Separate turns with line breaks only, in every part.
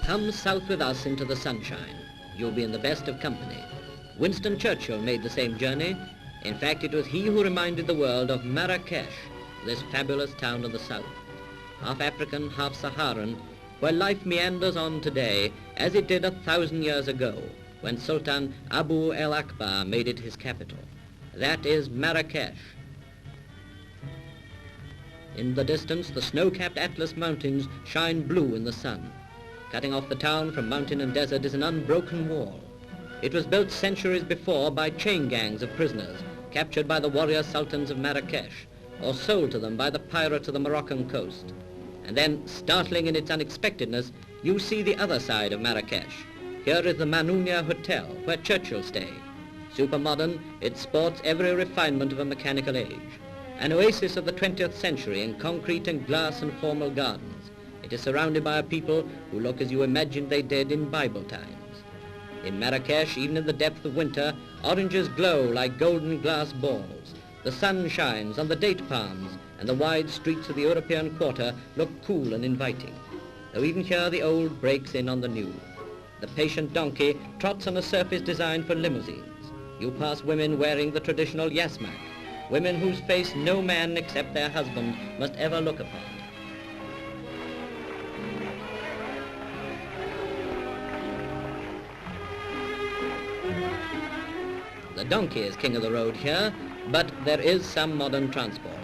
Come south with us into the sunshine. You'll be in the best of company. Winston Churchill made the same journey. In fact, it was he who reminded the world of Marrakech, this fabulous town of the south, half African, half Saharan, where life meanders on today as it did 1,000 years ago, when Sultan Abu el-Akbar made it his capital. That is Marrakech. In the distance, the snow-capped Atlas Mountains shine blue in the sun. Cutting off the town from mountain and desert is an unbroken wall. It was built centuries before by chain gangs of prisoners, captured by the warrior sultans of Marrakech, or sold to them by the pirates of the Moroccan coast. And then, startling in its unexpectedness, you see the other side of Marrakech. Here is the Manounia Hotel, where Churchill stayed. Supermodern, it sports every refinement of a mechanical age. An oasis of the 20th century in concrete and glass and formal gardens. It is surrounded by a people who look as you imagined they did in Bible times. In Marrakech, even in the depth of winter, oranges glow like golden glass balls. The sun shines on the date palms, and the wide streets of the European quarter look cool and inviting. Though even here the old breaks in on the new. The patient donkey trots on a surface designed for limousines. You pass women wearing the traditional yasmak, women whose face no man except their husband must ever look upon. The donkey is king of the road here, but there is some modern transport.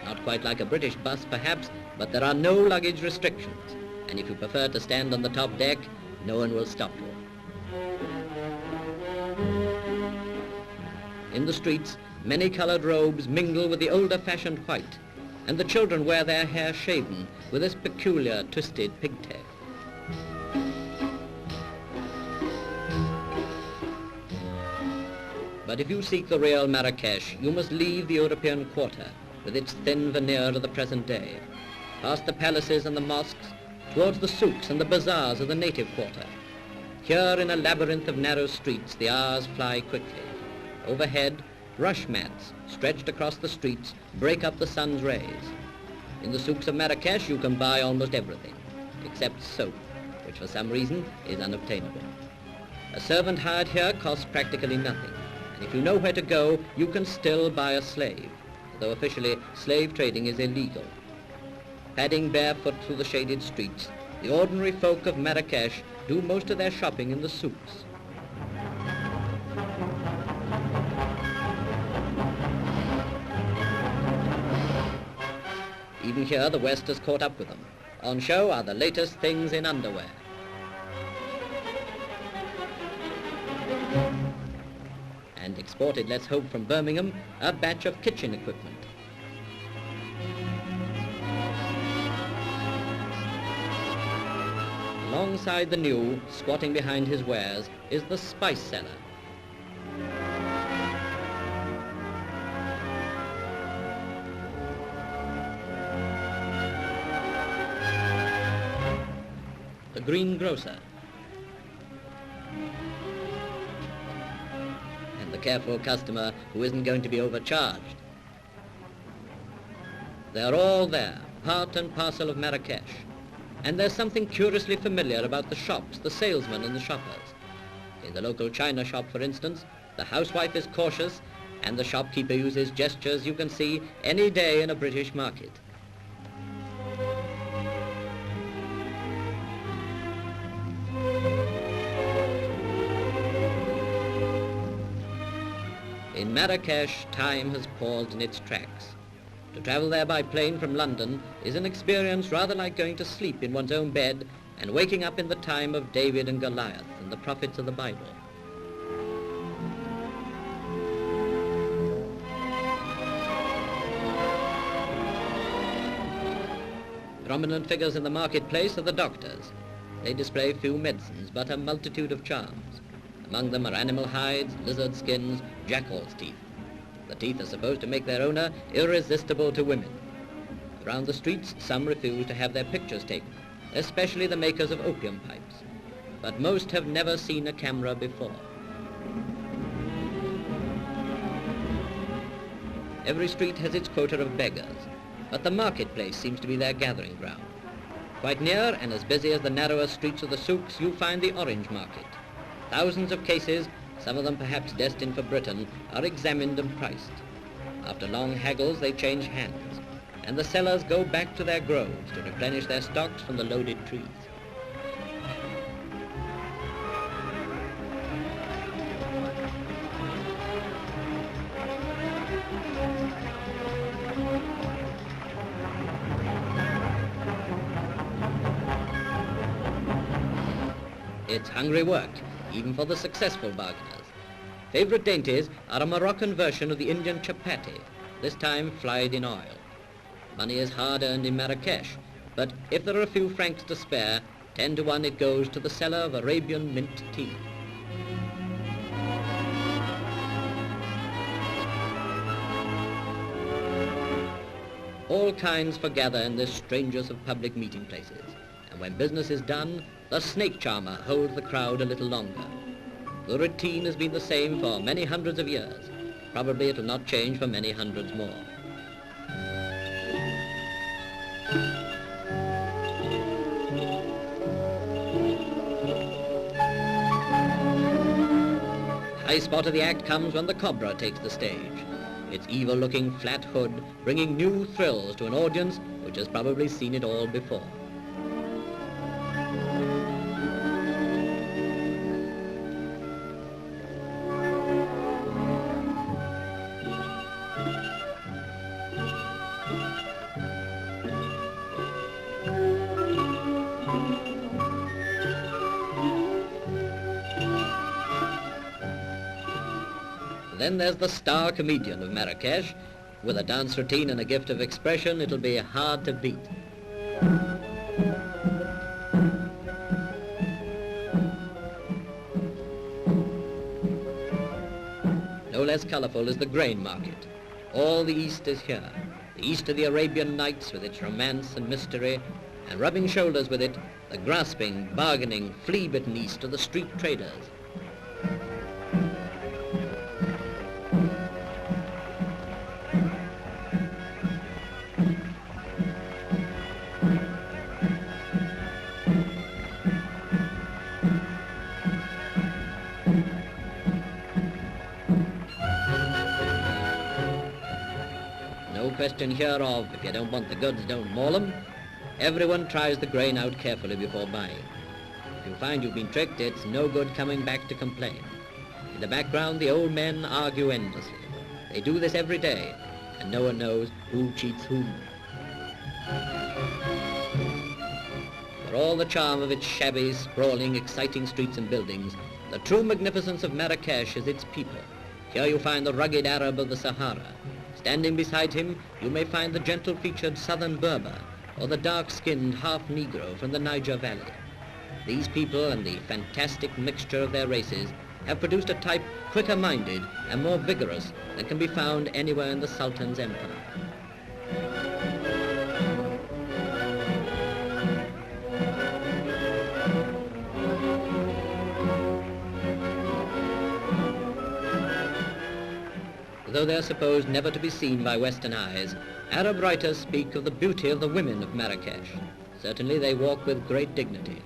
Not quite like a British bus perhaps, but there are no luggage restrictions. And if you prefer to stand on the top deck, no one will stop you. In the streets, many-colored robes mingle with the older-fashioned white, and the children wear their hair shaven with this peculiar twisted pigtail. But if you seek the real Marrakech, you must leave the European quarter with its thin veneer of the present day, past the palaces and the mosques, towards the souks and the bazaars of the native quarter. Here in a labyrinth of narrow streets, the hours fly quickly. Overhead, rush mats stretched across the streets break up the sun's rays. In the souks of Marrakech, you can buy almost everything, except soap, which for some reason is unobtainable. A servant hired here costs practically nothing. And if you know where to go, you can still buy a slave, though officially slave trading is illegal. Padding barefoot through the shaded streets, the ordinary folk of Marrakech do most of their shopping in the souks. Even here, the West has caught up with them. On show are the latest things in underwear. And exported, let's hope, from Birmingham, a batch of kitchen equipment. Alongside the new, squatting behind his wares, is the spice cellar. The greengrocer. The careful customer who isn't going to be overcharged. They're all there, part and parcel of Marrakech. And there's something curiously familiar about the shops, the salesmen and the shoppers. In the local china shop, for instance, the housewife is cautious and the shopkeeper uses gestures you can see any day in a British market. In Marrakech, time has paused in its tracks. To travel there by plane from London is an experience rather like going to sleep in one's own bed and waking up in the time of David and Goliath and the prophets of the Bible. Prominent figures in the marketplace are the doctors. They display few medicines, but a multitude of charms. Among them are animal hides, lizard skins, jackal's teeth. The teeth are supposed to make their owner irresistible to women. Around the streets, some refuse to have their pictures taken, especially the makers of opium pipes. But most have never seen a camera before. Every street has its quota of beggars, but the marketplace seems to be their gathering ground. Quite near and as busy as the narrower streets of the souks, you find the orange market. Thousands of cases, some of them perhaps destined for Britain, are examined and priced. After long haggles, they change hands, and the sellers go back to their groves to replenish their stocks from the loaded trees. It's hungry work, even for the successful bargainers. Favorite dainties are a Moroccan version of the Indian chapati, this time fried in oil. Money is hard earned in Marrakech, but if there are a few francs to spare, 10 to 1 it goes to the seller of Arabian mint tea. All kinds forgather in this strangest of public meeting places, and when business is done, the snake charmer holds the crowd a little longer. The routine has been the same for many hundreds of years. Probably it will not change for many hundreds more. High spot of the act comes when the cobra takes the stage. Its evil-looking flat hood bringing new thrills to an audience which has probably seen it all before. Then there's the star comedian of Marrakech. With a dance routine and a gift of expression, it'll be hard to beat. No less colourful is the grain market. All the East is here. The East of the Arabian Nights with its romance and mystery, and rubbing shoulders with it, the grasping, bargaining, flea-bitten East of the street traders. No question here of, if you don't want the goods, don't maul 'em. Everyone tries the grain out carefully before buying. If you find you've been tricked, it's no good coming back to complain. In the background, the old men argue endlessly. They do this every day, and no one knows who cheats whom. For all the charm of its shabby, sprawling, exciting streets and buildings, the true magnificence of Marrakech is its people. Here you find the rugged Arab of the Sahara. Standing beside him, you may find the gentle-featured southern Berber, or the dark-skinned half-Negro from the Niger Valley. These people and the fantastic mixture of their races have produced a type quicker-minded and more vigorous than can be found anywhere in the Sultan's empire. Though they are supposed never to be seen by Western eyes, Arab writers speak of the beauty of the women of Marrakech. Certainly they walk with great dignity,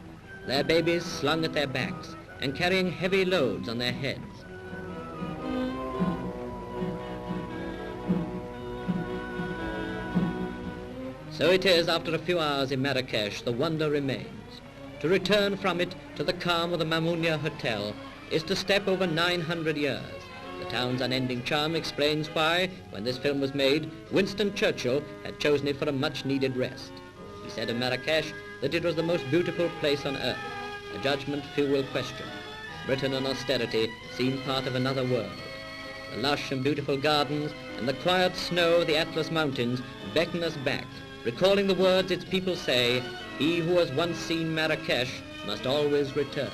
their babies slung at their backs and carrying heavy loads on their heads. So it is, after a few hours in Marrakech, the wonder remains. To return from it to the calm of the Mamounia Hotel is to step over 900 years. The town's unending charm explains why, when this film was made, Winston Churchill had chosen it for a much-needed rest. He said of Marrakech that it was the most beautiful place on earth, a judgment few will question. Britain and austerity seem part of another world. The lush and beautiful gardens and the quiet snow of the Atlas Mountains beckon us back, recalling the words its people say, "He who has once seen Marrakech must always return."